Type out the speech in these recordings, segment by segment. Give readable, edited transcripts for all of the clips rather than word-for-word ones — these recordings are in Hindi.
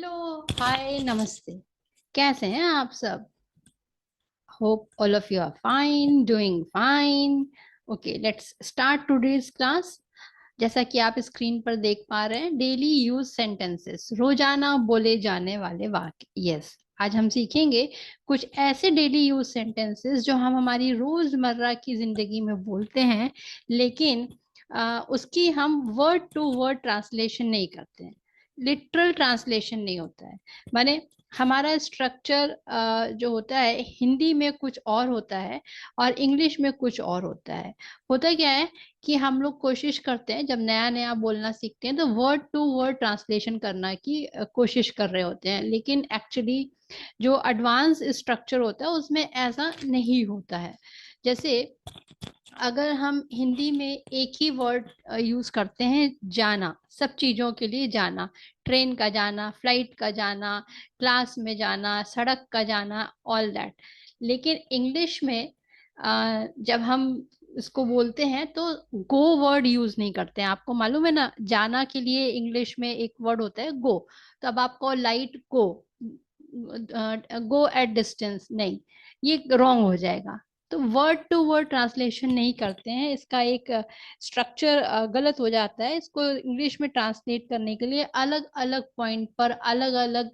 हेलो, हाय, नमस्ते। कैसे हैं आप सब? Hope all of you are fine, doing fine. Okay, let's start today's class. जैसा कि आप स्क्रीन पर देख पा रहे हैं, डेली यूज सेंटेंसेस, रोजाना बोले जाने वाले वाक्य। यस, आज हम सीखेंगे कुछ ऐसे डेली यूज सेंटेंसेस जो हम हमारी रोजमर्रा की जिंदगी में बोलते हैं, लेकिन उसकी हम वर्ड टू वर्ड ट्रांसलेशन नहीं करते हैं। लिटरल ट्रांसलेशन नहीं होता है। माने हमारा स्ट्रक्चर जो होता है, हिंदी में कुछ और होता है और इंग्लिश में कुछ और होता है। होता क्या है कि हम लोग कोशिश करते हैं, जब नया नया बोलना सीखते हैं तो वर्ड टू वर्ड ट्रांसलेशन करना की कोशिश कर रहे होते हैं, लेकिन एक्चुअली जो एडवांस स्ट्रक्चर होता है उसमें ऐसा नहीं होता है। जैसे अगर हम हिंदी में एक ही वर्ड यूज करते हैं, जाना, सब चीजों के लिए जाना, ट्रेन का जाना, फ्लाइट का जाना, क्लास में जाना, सड़क का जाना, ऑल दैट। लेकिन इंग्लिश में जब हम इसको बोलते हैं तो गो वर्ड यूज नहीं करते हैं। आपको मालूम है ना, जाना के लिए इंग्लिश में एक वर्ड होता है गो। तो अब आपको light go, go at distance नहीं, ये रॉन्ग हो जाएगा। तो वर्ड टू वर्ड ट्रांसलेशन नहीं करते हैं, इसका एक स्ट्रक्चर गलत हो जाता है। इसको इंग्लिश में ट्रांसलेट करने के लिए अलग अलग पॉइंट पर अलग अलग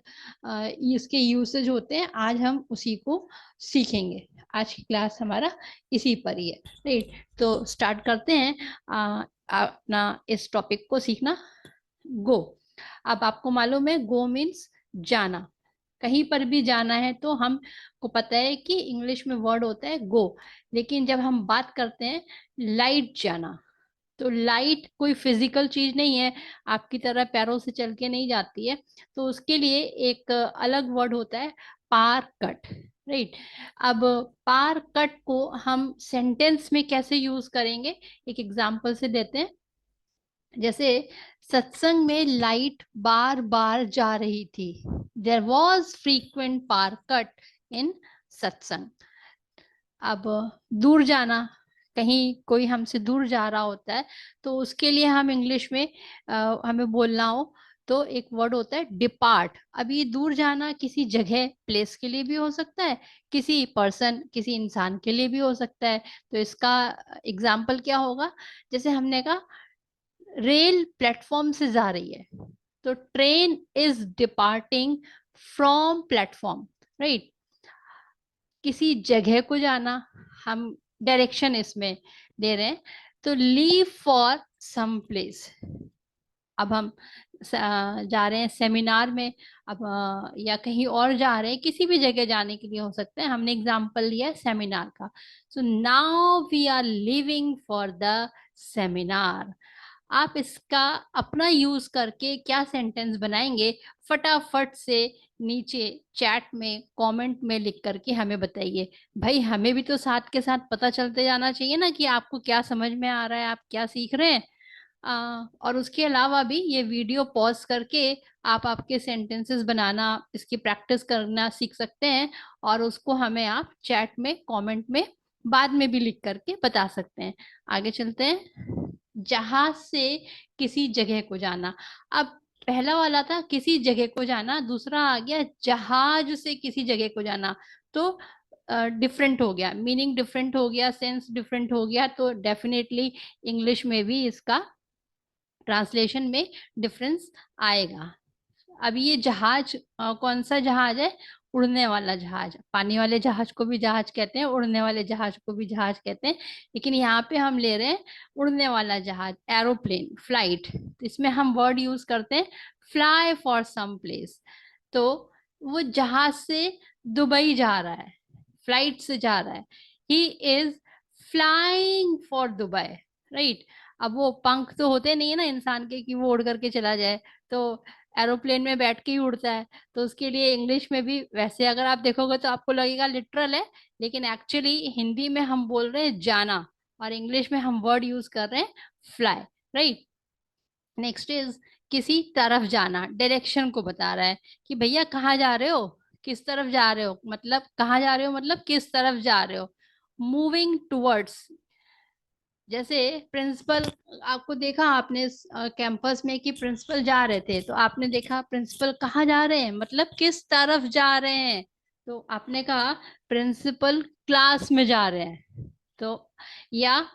इसके यूसेज होते हैं। आज हम उसी को सीखेंगे। आज की क्लास हमारा इसी पर ही है, राइट? तो स्टार्ट करते हैं अपना इस टॉपिक को सीखना। गो। अब आपको मालूम है, गो मीन्स जाना। कहीं पर भी जाना है तो हमको पता है कि इंग्लिश में वर्ड होता है गो। लेकिन जब हम बात करते हैं लाइट जाना, तो लाइट कोई फिजिकल चीज नहीं है, आपकी तरह पैरों से चल के नहीं जाती है। तो उसके लिए एक अलग वर्ड होता है, पार कट, राइट? अब पार कट को हम सेंटेंस में कैसे यूज करेंगे, एक एग्जांपल से देते हैं। जैसे सत्संग में लाइट बार बार जा रही थी। There was frequent power cut in satsang. अब दूर जाना, कहीं कोई हमसे दूर जा रहा होता है तो उसके लिए हम इंग्लिश में हमें बोलना हो तो एक वर्ड होता है डिपार्ट। अब ये दूर जाना किसी जगह, प्लेस के लिए भी हो सकता है, किसी पर्सन, किसी इंसान के लिए भी हो सकता है। तो इसका एग्जाम्पल क्या होगा? जैसे हमने कहा रेल प्लेटफॉर्म से जा रही है, तो train is departing from platform, right? किसी जगह को जाना, हम डायरेक्शन इसमें दे रहे हैं, तो लीव फॉर सम प्लेस। अब हम जा रहे हैं सेमिनार में, अब या कहीं और जा रहे हैं, किसी भी जगह जाने के लिए हो सकता है। हमने एग्जाम्पल लिया है सेमिनार का। So now we are living for the seminar. आप इसका अपना यूज करके क्या सेंटेंस बनाएंगे, फटाफट से नीचे चैट में कमेंट में लिख करके हमें बताइए। भाई, हमें भी तो साथ के साथ पता चलते जाना चाहिए ना कि आपको क्या समझ में आ रहा है, आप क्या सीख रहे हैं। और उसके अलावा भी ये वीडियो पॉज करके आप आपके सेंटेंसेस बनाना, इसकी प्रैक्टिस करना सीख सकते हैं। और उसको हमें आप चैट में कमेंट में बाद में भी लिख करके बता सकते हैं। आगे चलते हैं। जहाज से किसी जगह को जाना। अब पहला वाला था किसी जगह को जाना, दूसरा आ गया जहाज से किसी जगह को जाना। तो डिफरेंट हो गया, मीनिंग डिफरेंट हो गया, सेंस डिफरेंट हो गया। तो डेफिनेटली इंग्लिश में भी इसका ट्रांसलेशन में डिफरेंस आएगा। अब ये जहाज कौन सा जहाज है? उड़ने वाला जहाज। पानी वाले जहाज को भी जहाज कहते हैं, उड़ने वाले जहाज को भी जहाज कहते हैं, लेकिन यहाँ पे हम ले रहे हैं उड़ने वाला जहाज, एरोप्लेन, फ्लाइट। तो इसमें हम वर्ड यूज करते हैं फ्लाई फॉर सम प्लेस। तो वो जहाज से दुबई जा रहा है, फ्लाइट से जा रहा है, he is flying for Dubai, right? अब वो पंख तो होते नहीं है ना इंसान के कि वो उड़ करके चला जाए, तो एरोप्लेन में बैठ के ही उड़ता है। तो उसके लिए इंग्लिश में भी वैसे अगर आप देखोगे तो आपको लगेगा लिटरल है, लेकिन एक्चुअली हिंदी में हम बोल रहे हैं जाना और इंग्लिश में हम वर्ड यूज कर रहे हैं फ्लाई, राइट? नेक्स्ट इज किसी तरफ जाना, डायरेक्शन को बता रहा है कि भैया कहाँ जा रहे हो, किस तरफ जा रहे हो, मतलब कहाँ जा रहे हो, मतलब किस तरफ जा रहे हो। मूविंग टुवर्ड्स, जैसे प्रिंसिपल, आपको देखा आपने कैंपस में कि प्रिंसिपल जा रहे थे, तो आपने देखा प्रिंसिपल कहाँ जा रहे हैं, मतलब किस तरफ जा रहे हैं, तो आपने कहा प्रिंसिपल क्लास में जा रहे हैं। तो या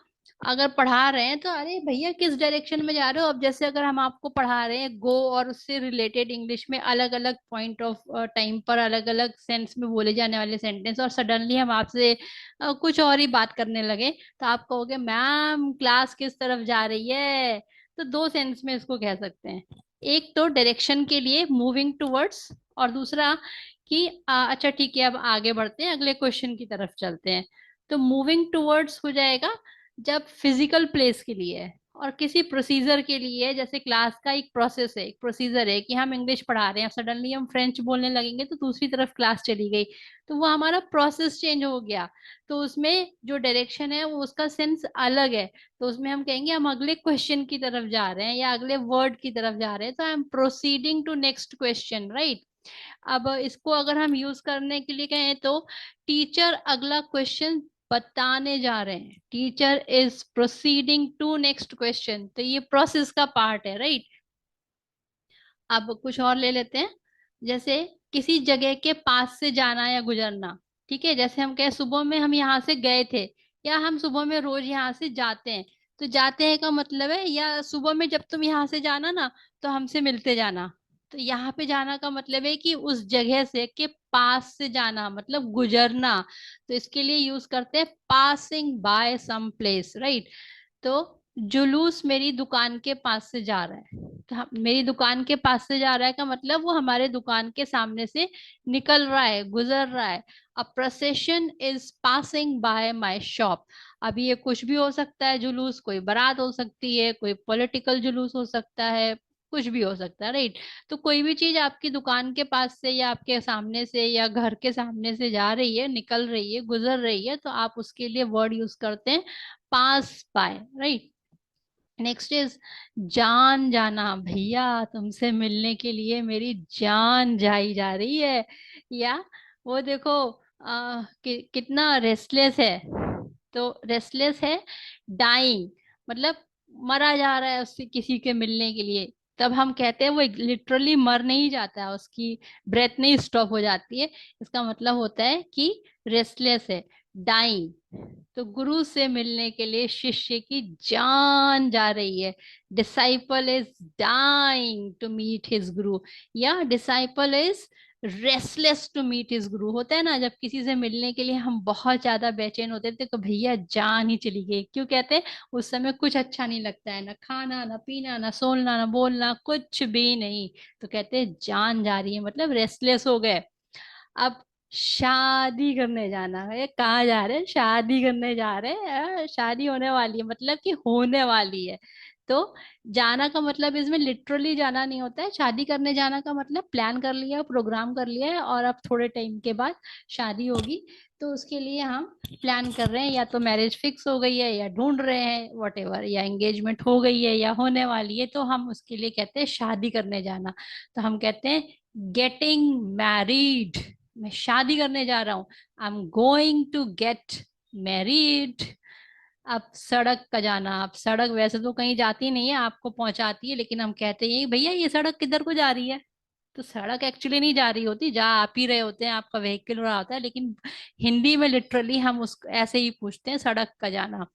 अगर पढ़ा रहे हैं तो अरे भैया किस डायरेक्शन में जा रहे हो। अब जैसे अगर हम आपको पढ़ा रहे हैं गो और उससे रिलेटेड इंग्लिश में अलग अलग पॉइंट ऑफ टाइम पर अलग अलग सेंस में बोले जाने वाले सेंटेंस, और सडनली हम आपसे कुछ और ही बात करने लगे, तो आप कहोगे मैम क्लास किस तरफ जा रही है। तो दो सेंस में इसको कह सकते हैं, एक तो डायरेक्शन के लिए मूविंग टुवर्ड्स, और दूसरा कि अच्छा ठीक है अब आगे बढ़ते हैं, अगले क्वेश्चन की तरफ चलते हैं। तो मूविंग टुवर्ड्स हो जाएगा जब फिजिकल प्लेस के लिए है, और किसी प्रोसीजर के लिए है, जैसे क्लास का एक प्रोसेस है, एक प्रोसीजर है कि हम इंग्लिश पढ़ा रहे हैं, सडनली हम फ्रेंच बोलने लगेंगे तो दूसरी तरफ क्लास चली गई, तो वो हमारा प्रोसेस चेंज हो गया। तो उसमें जो डायरेक्शन है वो उसका सेंस अलग है, तो उसमें हम कहेंगे हम अगले क्वेश्चन की तरफ जा रहे हैं या अगले वर्ड की तरफ जा रहे हैं, तो I am proceeding to next question, right. अब इसको अगर हम यूज करने के लिए कहें तो टीचर अगला क्वेश्चन बताने जा रहे हैं, teacher is proceeding to next question, तो ये प्रोसेस का पार्ट है, राइट। अब कुछ और ले लेते हैं, जैसे किसी जगह के पास से जाना या गुजरना। ठीक है, जैसे हम कहें सुबह में हम यहाँ से गए थे, या हम सुबह में रोज यहाँ से जाते हैं। तो जाते हैं का मतलब है या सुबह में जब तुम यहाँ से जाना ना तो हमसे मिलते जाना। तो यहाँ पे जाना का मतलब है कि उस जगह से के पास से जाना, मतलब गुजरना। तो इसके लिए यूज करते हैं passing by some place, right. तो जुलूस मेरी दुकान के पास से जा रहा है, तो मेरी दुकान के पास से जा रहा है का मतलब वो हमारे दुकान के सामने से निकल रहा है, गुजर रहा है। A procession is passing by my shop. अभी ये कुछ भी हो सकता है, जुलूस कोई बारात हो सकती है, कोई पॉलिटिकल जुलूस हो सकता है, कुछ भी हो सकता है, राइट। तो कोई भी चीज आपकी दुकान के पास से या आपके सामने से या घर के सामने से जा रही है, निकल रही है, गुजर रही है, तो आप उसके लिए वर्ड यूज करते हैं पास बाय, राइट। नेक्स्ट इज जान जाना, भैया तुमसे मिलने के लिए मेरी जान जाई जा रही है। या वो देखो कितना रेस्टलेस है, तो रेस्टलेस है डाइंग, मतलब मरा जा रहा है उससे किसी के मिलने के लिए। तब हम कहते हैं वो लिटरली मर नहीं जाता है, उसकी ब्रेथ नहीं स्टॉप हो जाती है, इसका मतलब होता है कि रेस्टलेस है, डाइंग। तो गुरु से मिलने के लिए शिष्य की जान जा रही है, disciple is dying to meet his guru, या disciple is restless to meet his guru. होता है ना जब किसी से मिलने के लिए हम बहुत ज्यादा बेचैन होते थे, तो भैया जान ही चली गई, क्यों कहते हैं उस समय कुछ अच्छा नहीं लगता है, ना खाना ना पीना ना सोना ना बोलना, कुछ भी नहीं। तो कहते हैं जान जा रही है, मतलब रेस्टलेस हो गए। अब शादी करने जाना है, कहाँ जा रहे हैं, शादी करने जा रहे हैं, शादी होने वाली है, मतलब कि होने वाली है। तो जाना का मतलब इसमें लिटरली जाना नहीं होता है, शादी करने जाना का मतलब प्लान कर लिया, प्रोग्राम कर लिया है, और अब थोड़े टाइम के बाद शादी होगी, तो उसके लिए हम प्लान कर रहे हैं, या तो मैरिज फिक्स हो गई है या ढूंढ रहे हैं वट एवर, या एंगेजमेंट हो गई है या होने वाली है, तो हम उसके लिए कहते हैं शादी करने जाना। तो हम कहते हैं गेटिंग मैरिड, मैं शादी करने जा रहा हूँ, I am going to get married. अब सड़क का जाना, अब सड़क वैसे तो कहीं जाती नहीं है, आपको पहुंचाती है, लेकिन हम कहते हैं भैया ये सड़क किधर को जा रही है। तो सड़क एक्चुअली नहीं जा रही होती, जा आप ही रहे होते हैं, आपका व्हीकल रहा होता है, लेकिन हिंदी में लिटरली हम उस ऐसे ही पूछते हैं सड़क का जाना।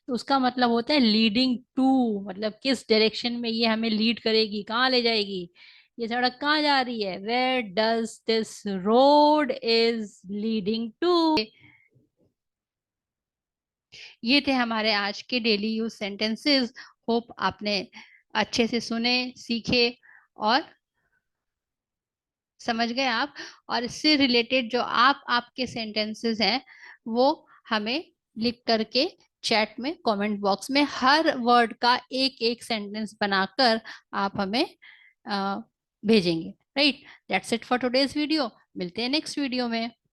तो उसका मतलब होता है लीडिंग टू, मतलब किस डायरेक्शन में ये हमें लीड करेगी, कहाँ ले जाएगी, ये सड़क कहाँ जा रही है, where does this road is leading to. ये थे हमारे आज के डेली यूज सेंटेंसेस। होप आपने अच्छे से सुने, सीखे और समझ गए आप। और इससे रिलेटेड जो आपके सेंटेंसेस हैं वो हमें लिख करके चैट में कमेंट बॉक्स में हर वर्ड का एक एक सेंटेंस बनाकर आप हमें भेजेंगे, right. That's it for today's video, मिलते हैं नेक्स्ट वीडियो में।